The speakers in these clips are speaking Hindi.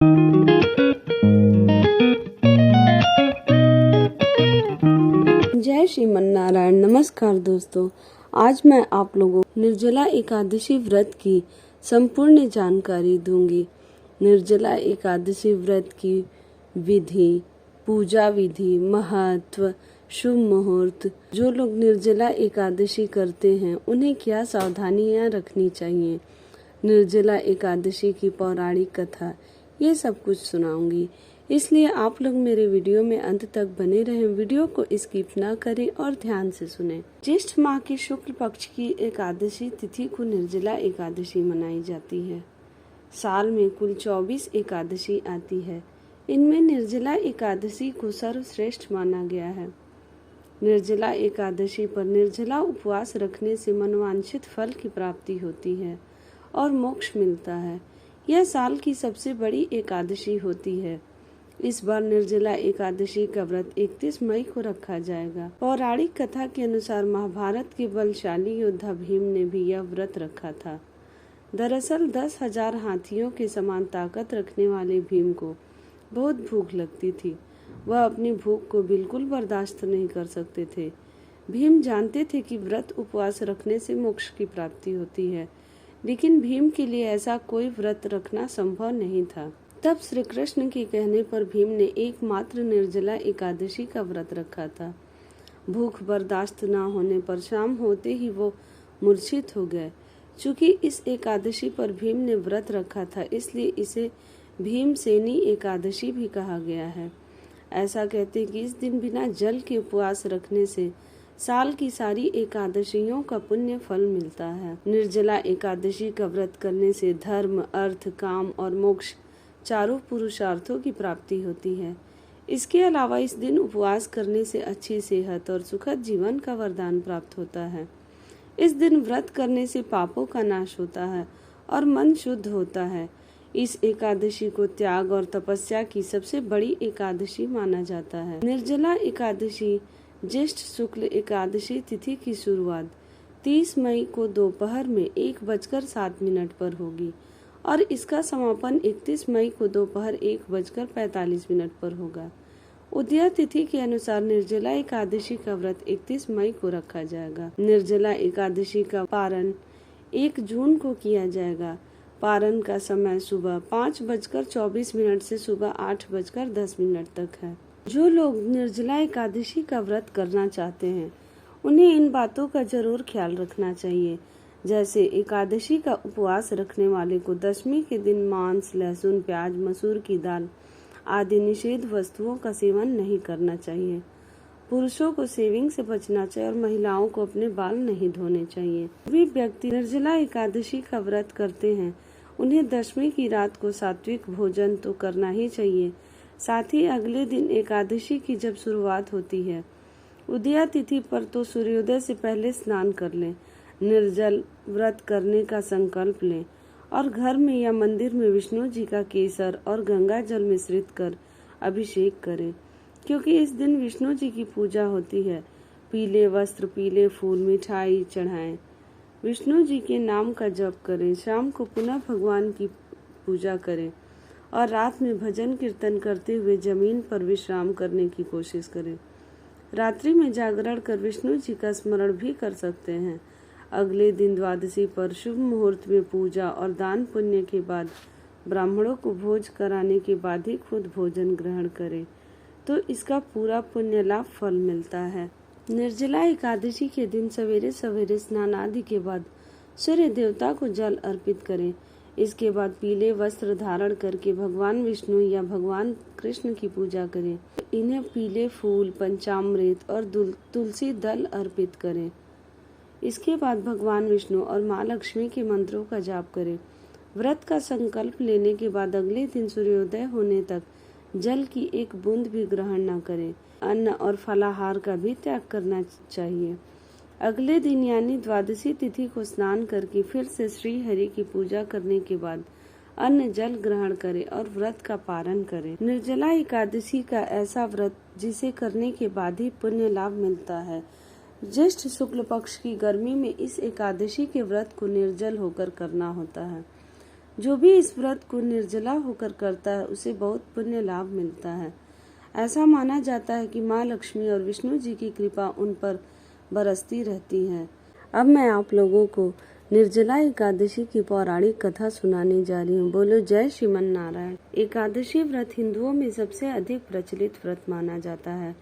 जय श्रीमन नारायण। नमस्कार दोस्तों, आज मैं आप लोगों को निर्जला एकादशी व्रत की संपूर्ण जानकारी दूंगी। निर्जला एकादशी व्रत की विधि, पूजा विधि, महत्व, शुभ मुहूर्त। जो लोग निर्जला एकादशी करते हैं उन्हें क्या सावधानियां रखनी चाहिए, निर्जला एकादशी की पौराणिक कथा, ये सब कुछ सुनाऊंगी। इसलिए आप लोग मेरे वीडियो में अंत तक बने रहें। वीडियो को स्किप ना करें और ध्यान से सुनें। ज्येष्ठ माह की शुक्ल पक्ष की एकादशी तिथि को निर्जला एकादशी मनाई जाती है। साल में कुल 24 एकादशी आती है। इनमें निर्जला एकादशी को सर्वश्रेष्ठ माना गया है। निर्जला एकादशी पर निर्जला उपवास रखने से मनोवांछित फल की प्राप्ति होती है और मोक्ष मिलता है। यह साल की सबसे बड़ी एकादशी होती है। इस बार निर्जला एकादशी का व्रत 31 मई को रखा जाएगा। पौराणिक कथा के अनुसार महाभारत के बलशाली योद्धा भीम ने भी यह व्रत रखा था। दरअसल 10,000 हाथियों के समान ताकत रखने वाले भीम को बहुत भूख लगती थी। वह अपनी भूख को बिल्कुल बर्दाश्त नहीं कर सकते थे। भीम जानते थे कि व्रत उपवास रखने से मोक्ष की प्राप्ति होती है, लेकिन भीम के लिए ऐसा कोई व्रत रखना संभव नहीं था। तब श्री कृष्ण के कहने पर भीम ने एकमात्र निर्जला एकादशी का व्रत रखा था। भूख बर्दाश्त न होने पर शाम होते ही वो मूर्छित हो गए। चूंकि इस एकादशी पर भीम ने व्रत रखा था, इसलिए इसे भीमसेनी एकादशी भी कहा गया है। ऐसा कहते कि इस दिन बिना जल के उपवास रखने से साल की सारी एकादशियों का पुण्य फल मिलता है। निर्जला एकादशी का व्रत करने से धर्म, अर्थ, काम और मोक्ष चारों पुरुषार्थों की प्राप्ति होती है। इसके अलावा इस दिन उपवास करने से अच्छी सेहत और सुखद जीवन का वरदान प्राप्त होता है। इस दिन व्रत करने से पापों का नाश होता है और मन शुद्ध होता है। इस एकादशी को त्याग और तपस्या की सबसे बड़ी एकादशी माना जाता है। निर्जला एकादशी ज्येष्ठ शुक्ल एकादशी तिथि की शुरुआत 30 मई को दोपहर में 1:07 पर होगी और इसका समापन 31 मई को दोपहर 1:45 पर होगा। उदया तिथि के अनुसार निर्जला एकादशी का व्रत 31 मई को रखा जाएगा। निर्जला एकादशी का पारण 1 जून को किया जाएगा। पारण का समय सुबह 5:24 से सुबह 8:10 तक है। जो लोग निर्जला एकादशी का व्रत करना चाहते हैं उन्हें इन बातों का जरूर ख्याल रखना चाहिए। जैसे एकादशी का उपवास रखने वाले को दशमी के दिन मांस, लहसुन, प्याज, मसूर की दाल आदि निषेध वस्तुओं का सेवन नहीं करना चाहिए। पुरुषों को शेविंग से बचना चाहिए और महिलाओं को अपने बाल नहीं धोने चाहिए। वे व्यक्ति निर्जला एकादशी का व्रत करते हैं उन्हें दशमी की रात को सात्विक भोजन तो करना ही चाहिए। साथ ही अगले दिन एकादशी की जब शुरुआत होती है उदया तिथि पर तो सूर्योदय से पहले स्नान कर लें, निर्जल व्रत करने का संकल्प लें और घर में या मंदिर में विष्णु जी का केसर और गंगा जल मिश्रित कर अभिषेक करें, क्योंकि इस दिन विष्णु जी की पूजा होती है। पीले वस्त्र, पीले फूल, मिठाई चढ़ाएं, विष्णु जी के नाम का जप करें। शाम को पुनः भगवान की पूजा करें और रात में भजन कीर्तन करते हुए जमीन पर विश्राम करने की कोशिश करें। रात्रि में जागरण कर विष्णु जी का स्मरण भी कर सकते हैं। अगले दिन द्वादशी पर शुभ मुहूर्त में पूजा और दान पुण्य के बाद ब्राह्मणों को भोज कराने के बाद ही खुद भोजन ग्रहण करें, तो इसका पूरा पुण्य लाभ फल मिलता है। निर्जला एकादशी के दिन सवेरे सवेरे स्नान आदि के बाद सूर्य देवता को जल अर्पित करें। इसके बाद पीले वस्त्र धारण करके भगवान विष्णु या भगवान कृष्ण की पूजा करें। इन्हें पीले फूल, पंचामृत और तुलसी दल अर्पित करें। इसके बाद भगवान विष्णु और माँ लक्ष्मी के मंत्रों का जाप करें। व्रत का संकल्प लेने के बाद अगले दिन सूर्योदय होने तक जल की एक बूंद भी ग्रहण न करें। अन्न और फलाहार का भी त्याग करना चाहिए। अगले दिन यानी द्वादशी तिथि को स्नान करके फिर से श्री हरि की पूजा करने के बाद अन्न जल ग्रहण करें और व्रत का पारण करें। निर्जला एकादशी का ऐसा व्रत जिसे करने के बाद ही पुण्य लाभ मिलता है। ज्येष्ठ शुक्ल पक्ष की गर्मी में इस एकादशी के व्रत को निर्जल होकर करना होता है। जो भी इस व्रत को निर्जला होकर करता है उसे बहुत पुण्य लाभ मिलता है। ऐसा माना जाता है कि माँ लक्ष्मी और विष्णु जी की कृपा उन पर बरसती रहती है। अब मैं आप लोगों को निर्जला एकादशी की पौराणिक कथा सुनाने जा रही हूँ। बोलो जय श्रीमन नारायण। एकादशी व्रत हिंदुओं में सबसे अधिक प्रचलित व्रत माना जाता है।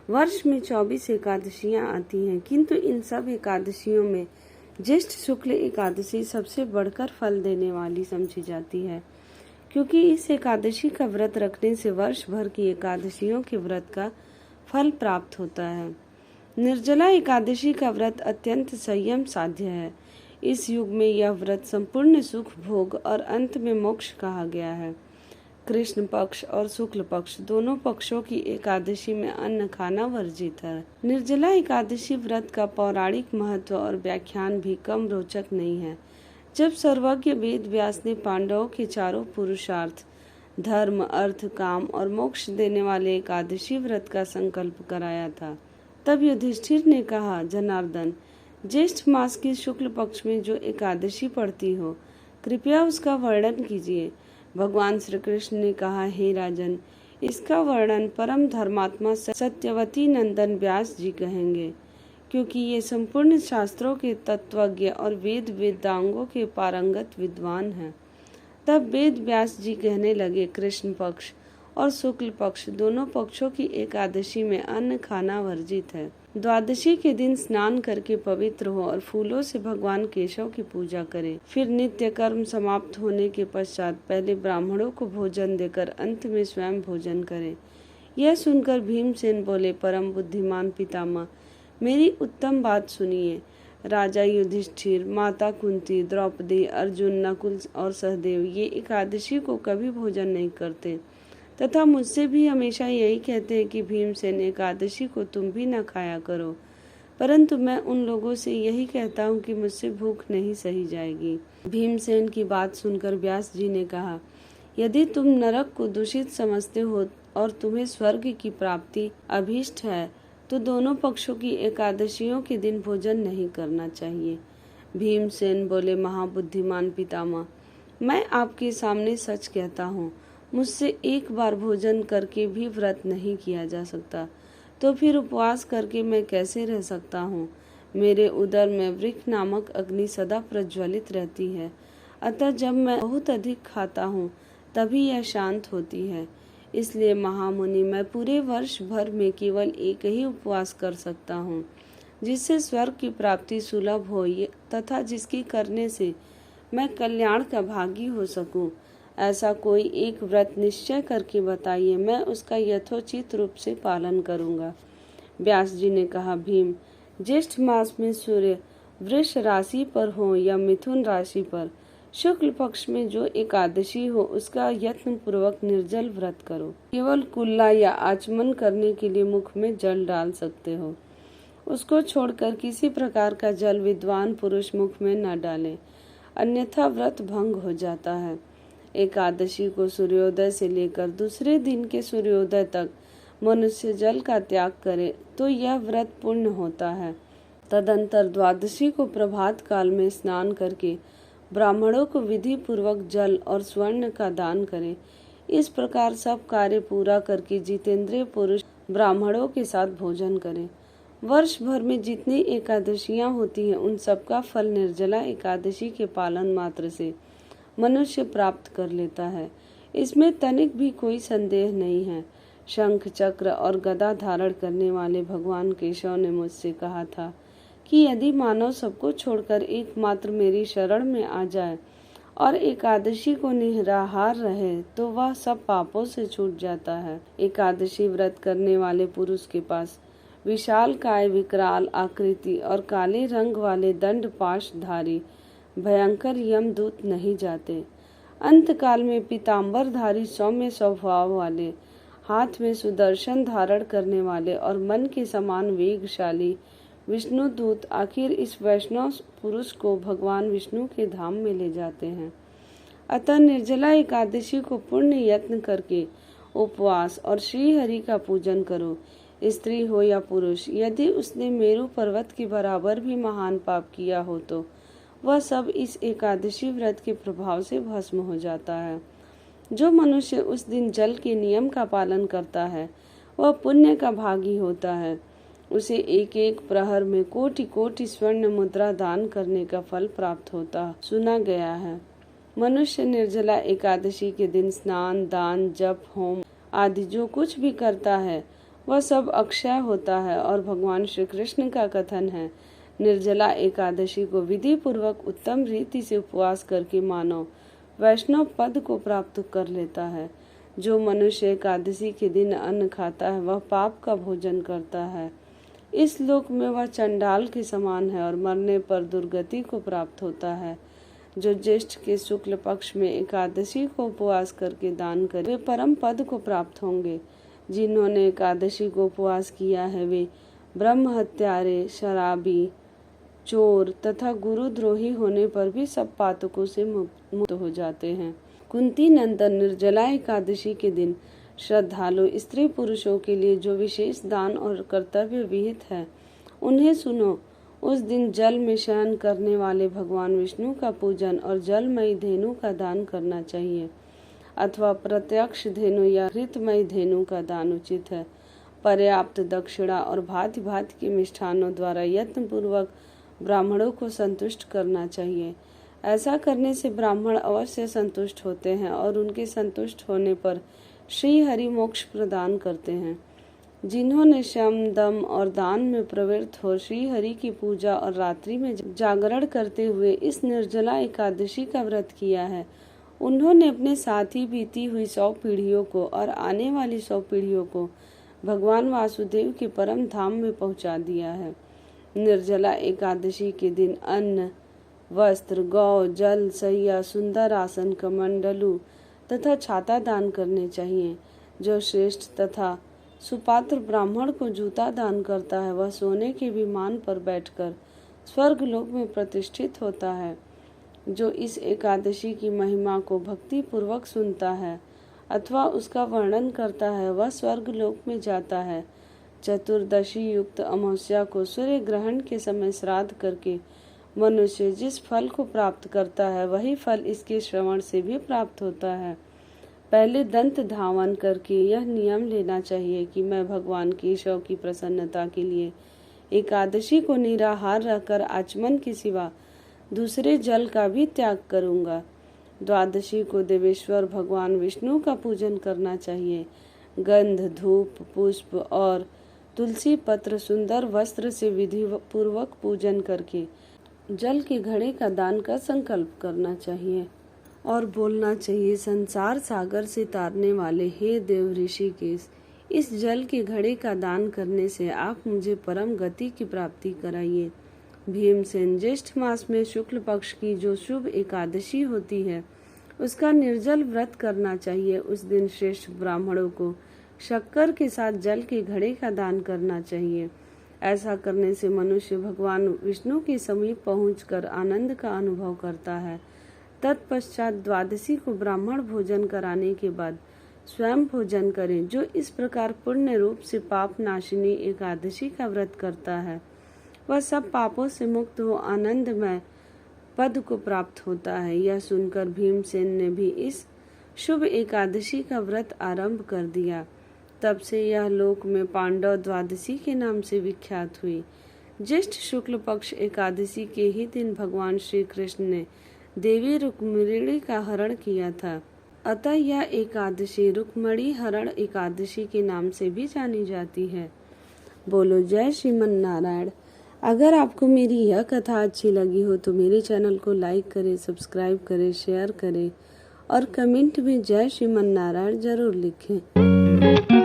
वर्ष में 24 एकादशियां आती हैं, किंतु इन सब एकादशियों में ज्येष्ठ शुक्ल एकादशी सबसे बढ़कर फल देने वाली समझी जाती है, क्योंकि इस एकादशी का व्रत रखने से वर्ष भर की एकादशियों के व्रत का फल प्राप्त होता है। निर्जला एकादशी का व्रत अत्यंत संयम साध्य है। इस युग में यह व्रत संपूर्ण सुख भोग और अंत में मोक्ष कहा गया है। कृष्ण पक्ष और शुक्ल पक्ष दोनों पक्षों की एकादशी में अन्न खाना वर्जित है। निर्जला एकादशी व्रत का पौराणिक महत्व और व्याख्यान भी कम रोचक नहीं है। जब सर्वज्ञ वेद व्यास ने पांडवों के चारों पुरुषार्थ धर्म, अर्थ, काम और मोक्ष देने वाले एकादशी व्रत का संकल्प कराया था, तब युधिष्ठिर ने कहा, जनार्दन, ज्येष्ठ मास की शुक्ल पक्ष में जो एकादशी पड़ती हो, कृपया उसका वर्णन कीजिए। भगवान श्री कृष्ण ने कहा, हे राजन, इसका वर्णन परम धर्मात्मा सत्यवती नंदन व्यास जी कहेंगे, क्योंकि ये संपूर्ण शास्त्रों के तत्वज्ञ और वेद वेदांगों के पारंगत विद्वान हैं। तब वेद व्यास जी कहने लगे, कृष्ण पक्ष और शुक्ल पक्ष दोनों पक्षों की एकादशी में अन्न खाना वर्जित है। द्वादशी के दिन स्नान करके पवित्र हो और फूलों से भगवान केशव की पूजा करें। फिर नित्य कर्म समाप्त होने के पश्चात पहले ब्राह्मणों को भोजन देकर अंत में स्वयं भोजन करें। यह सुनकर भीमसेन बोले, परम बुद्धिमान पितामह, मेरी उत्तम बात सुनिए। राजा युधिष्ठिर, माता कुंती, द्रौपदी, अर्जुन, नकुल और सहदेव ये एकादशी को कभी भोजन नहीं करते तथा मुझसे भी हमेशा यही कहते हैं कि भीमसेन, एकादशी को तुम भी न खाया करो, परंतु मैं उन लोगों से यही कहता हूँ कि मुझसे भूख नहीं सही जाएगी। भीमसेन की बात सुनकर व्यास जी ने कहा, यदि तुम नरक को दूषित समझते हो और तुम्हें स्वर्ग की प्राप्ति अभीष्ट है, तो दोनों पक्षों की एकादशियों के दिन भोजन नहीं करना चाहिए। भीमसेन बोले, महाबुद्धिमान पितामह, मैं आपके सामने सच कहता हूँ, मुझसे एक बार भोजन करके भी व्रत नहीं किया जा सकता, तो फिर उपवास करके मैं कैसे रह सकता हूँ। मेरे उदर में वृक्ष नामक अग्नि सदा प्रज्वलित रहती है, अतः जब मैं बहुत अधिक खाता हूँ तभी यह शांत होती है। इसलिए महामुनि, मैं पूरे वर्ष भर में केवल एक ही उपवास कर सकता हूँ, जिससे स्वर्ग की प्राप्ति सुलभ हो तथा जिसकी करने से मैं कल्याण का भागी हो सकूं। ऐसा कोई एक व्रत निश्चय करके बताइए, मैं उसका यथोचित रूप से पालन करूंगा। व्यास जी ने कहा, भीम, ज्येष्ठ मास में सूर्य वृष राशि पर हो या मिथुन राशि पर, शुक्ल पक्ष में जो एकादशी हो उसका यत्न पूर्वक निर्जल व्रत करो। केवल कुल्ला या आचमन करने के लिए मुख में जल डाल सकते हो। उसको छोड़कर किसी प्रकार का जल विद्वान पुरुष मुख में न डाले, अन्यथा व्रत भंग हो जाता है। एकादशी को सूर्योदय से लेकर दूसरे दिन के सूर्योदय तक मनुष्य जल का त्याग करे तो यह व्रत पूर्ण होता है। तदंतर द्वादशी को प्रभात काल में स्नान करके ब्राह्मणों को विधि पूर्वक जल और स्वर्ण का दान करें। इस प्रकार सब कार्य पूरा करके जितेंद्रिय पुरुष ब्राह्मणों के साथ भोजन करें। वर्ष भर में जितनी एकादशियां होती हैं उन सबका फल निर्जला एकादशी के पालन मात्र से मनुष्य प्राप्त कर लेता है। इसमें तनिक भी कोई संदेह नहीं है। शंख, चक्र और गदा धारण करने वाले भगवान केशव ने मुझसे कहा था कि यदि मानव सबको छोड़कर एकमात्र मेरी शरण में आ जाए और एकादशी को निराहार रहे तो वह सब पापों से छूट जाता है। एकादशी व्रत करने वाले पुरुष के पास विशाल काय, विकराल आकृति और काले रंग वाले दंड पाशधारी भयंकर यमदूत नहीं जाते। अंत काल में पीताम्बरधारी सौम्य स्वभाव वाले, हाथ में सुदर्शन धारण करने वाले और मन के समान वेगशाली विष्णु दूत आखिर इस वैष्णव पुरुष को भगवान विष्णु के धाम में ले जाते हैं। अतः निर्जला एकादशी को पुण्य यत्न करके उपवास और श्री हरि का पूजन करो। स्त्री हो या पुरुष, यदि उसने मेरु पर्वत के बराबर भी महान पाप किया हो तो वह सब इस एकादशी व्रत के प्रभाव से भस्म हो जाता है। जो मनुष्य उस दिन जल के नियम का पालन करता है वह पुण्य का भागी होता है। उसे एक एक प्रहर में कोटि कोटि स्वर्ण मुद्रा दान करने का फल प्राप्त होता सुना गया है। मनुष्य निर्जला एकादशी के दिन स्नान, दान, जप, होम आदि जो कुछ भी करता है वह सब अक्षय होता है। और भगवान श्री कृष्ण का कथन है, निर्जला एकादशी को विधि पूर्वक उत्तम रीति से उपवास करके मानव वैष्णव पद को प्राप्त कर लेता है। जो मनुष्य एकादशी के दिन अन्न खाता है वह पाप का भोजन करता है। इस लोक में वह चंडाल के समान है और मरने पर दुर्गति को प्राप्त होता है। जो ज्येष्ठ के शुक्ल पक्ष में एकादशी को उपवास करके दान करे वे परम पद को प्राप्त होंगे। जिन्होंने एकादशी को उपवास किया है वे ब्रह्म हत्यारे, शराबी, चोर तथा गुरुद्रोही होने पर भी सब पातकों से मुक्त हो जाते हैं। कुंती नंदन निर्जला एकादशी के दिन श्रद्धालु स्त्री पुरुषों के लिए जो विशेष दान और कर्तव्य विहित है उन्हें सुनो। उस दिन जल में शयन करने वाले भगवान विष्णु का पूजन और जलमयी धेनु का दान करना चाहिए अथवा प्रत्यक्ष धेनु या घृतमयी धेनु का दान उचित है। पर्याप्त दक्षिणा और भांति भांति के मिष्ठानों द्वारा यत्न पूर्वक ब्राह्मणों को संतुष्ट करना चाहिए। ऐसा करने से ब्राह्मण अवश्य संतुष्ट होते हैं और उनके संतुष्ट होने पर श्री हरि मोक्ष प्रदान करते हैं। जिन्होंने शम, दम और दान में प्रवृत्त हो श्री हरि की पूजा और रात्रि में जागरण करते हुए इस निर्जला एकादशी का व्रत किया है उन्होंने अपने साथ ही बीती हुई 100 पीढ़ियों को और आने वाली 100 पीढ़ियों को भगवान वासुदेव के परम धाम में पहुंचा दिया है। निर्जला एकादशी के दिन अन्न, वस्त्र, गौ, जल, सैया, सुंदर आसन, कमंडलू तथा छाता दान करने चाहिए। जो श्रेष्ठ तथा सुपात्र ब्राह्मण को जूता दान करता है वह सोने के विमान पर बैठकर स्वर्ग लोक में प्रतिष्ठित होता है। जो इस एकादशी की महिमा को भक्ति पूर्वक सुनता है अथवा उसका वर्णन करता है वह स्वर्ग लोक में जाता है। चतुर्दशी युक्त अमावस्या को सूर्य ग्रहण के समय श्राद्ध करके मनुष्य जिस फल को प्राप्त करता है वही फल इसके श्रवण से भी प्राप्त होता है। पहले दंत धावन करके यह नियम लेना चाहिए कि मैं भगवान केशव की प्रसन्नता के लिए एकादशी को निराहार रहकर आचमन के सिवा दूसरे जल का भी त्याग करूंगा। द्वादशी को देवेश्वर भगवान विष्णु का पूजन करना चाहिए। गंध, धूप, पुष्प और तुलसी पत्र, सुंदर वस्त्र से विधि पूर्वक पूजन करके जल के घड़े का दान का संकल्प करना चाहिए और बोलना चाहिए, संसार सागर से तारने वाले हे देव ऋषिकेश, इस जल के घड़े का दान करने से आप मुझे परम गति की प्राप्ति कराइए। भीमसेन, ज्येष्ठ मास में शुक्ल पक्ष की जो शुभ एकादशी होती है उसका निर्जल व्रत करना चाहिए। उस दिन श्रेष्ठ ब्राह्मणों को शक्कर के साथ जल के घड़े का दान करना चाहिए। ऐसा करने से मनुष्य भगवान विष्णु के समीप पहुंचकर आनंद का अनुभव करता है। तत्पश्चात द्वादशी को ब्राह्मण भोजन कराने के बाद स्वयं भोजन करें। जो इस प्रकार पुण्य रूप से पाप नाशिनी एकादशी का व्रत करता है वह सब पापों से मुक्त हो आनंदमय पद को प्राप्त होता है। यह सुनकर भीमसेन ने भी इस शुभ एकादशी का व्रत आरंभ कर दिया। तब से यह लोक में पांडव द्वादशी के नाम से विख्यात हुई। ज्येष्ठ शुक्ल पक्ष एकादशी के ही दिन भगवान श्री कृष्ण ने देवी रुक्मिणी का हरण किया था। अतः यह एकादशी रुक्मिणी हरण एकादशी के नाम से भी जानी जाती है। बोलो जय श्रीमन नारायण। अगर आपको मेरी यह कथा अच्छी लगी हो तो मेरे चैनल को लाइक करें, सब्सक्राइब करें, शेयर करें और कमेंट में जय श्रीमन नारायण जरूर लिखें।